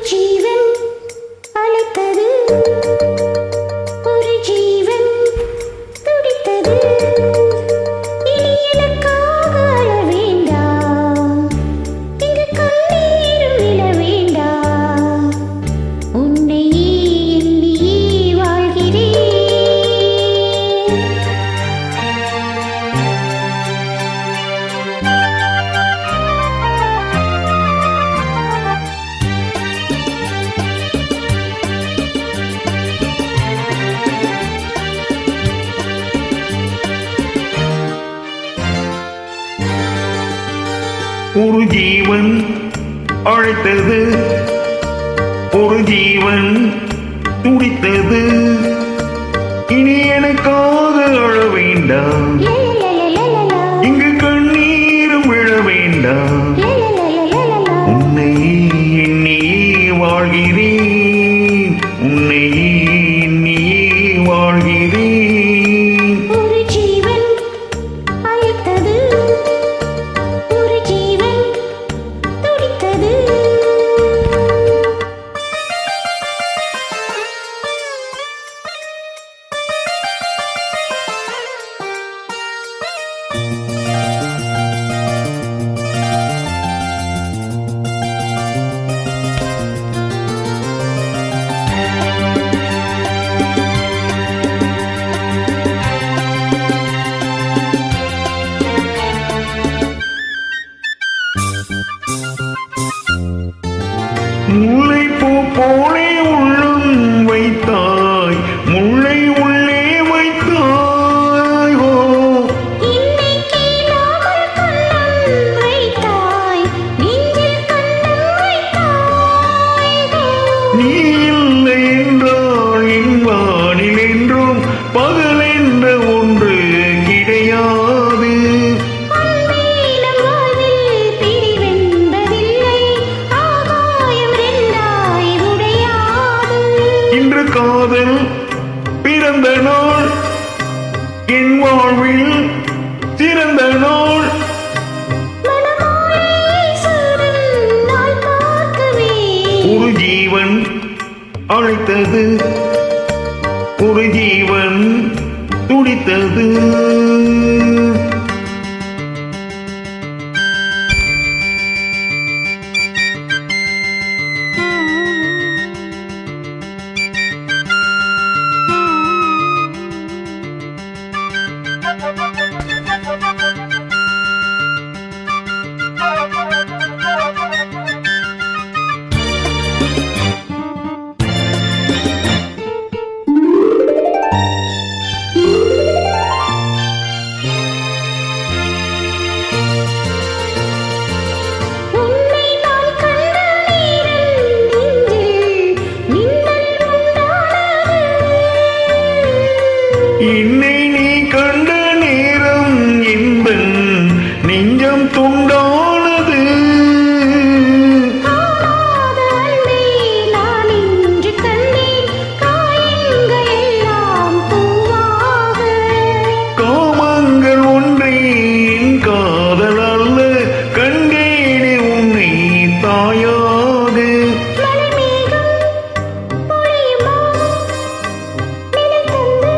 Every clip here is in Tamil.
ஜீவன் அழைத்தது, ஒரு ஜீவன் துடித்தது. இனி எனக்காக அழ வேண்டாம், இங்கு கண்ணீரும் விழ வேண்டாம். உன்னை எண்ணி வாழ்கிறேன். ஒரு ஜீவன் அழைத்தது, ஒரு ஜீவன் துடித்தது. இனி எனக்காக அழ வேண்டாம், இங்கு கண்ணீரும் விழ வேண்டாம். உன்னை எண்ணியே வாழ்கிறேன், உன்னை எண்ணியே வாழ்கிறேன். ஒரு ஜீவன் அழைத்தது, ஒரு ஜீவன் துடித்தது. முல்லைப்பூ போலே உள்ளம் வைத்தாய், முல்லை உள்ளே வைத்தாய். ஓ இன்னைக்கு நாமல் கண்ணம் வைத்தாய், நெஞ்சில் கண்ணம் வைத்தாய். நீ இல்லை என்றால் என் வானில் என்றும் பகல் என்ற ஒன்று கிடையாது. அன்பே நம் வாழ்வில் பிரிவென்பதில்லை, ஆகாயம் ரெண்டாய் உடையாது. இன்று காதல் பிறந்த நாள், என் வாழ்வில் சிறந்த நாள். மனமாலை சூடும் நாள் பார்க்கவே. ஒரு ஜீவன் அழைத்தது, ஒரு ஜீவன் துடித்தது. உன்னை நான் கண்ட நேரம் நெஞ்சில் மின்னல் உண்டானது. என்னை நீ கண்ட நேரம் என்பன் நெஞ்சம் துண்டானது. காணாத அன்பை நான் இன்று கண்டேன், காயங்கள் எல்லாம் பூவாக. காமங்கள் ஒன்றே என் காதல் அல்ல, கண்டேனே உன்னை தாயாக. மழைமேகம் பொழியுமா, நிழல் தந்து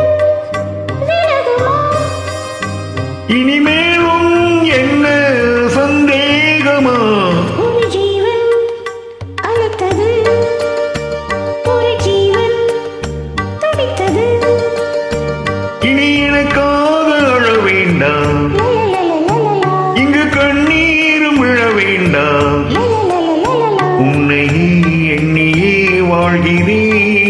விலகுமா? இனிமேலும் என்ன சந்தேகமா? ஒரு ஜீவன் அழைத்தது, ஒரு ஜீவன் துடித்தது. இனி எனக்காக அழ வேண்டாம், லலலலலலலா, இங்கு கண்ணீரும் விழ வேண்டாம். லலலலலலலா. உன்னை எண்ணியே வாழ்கிறேன்.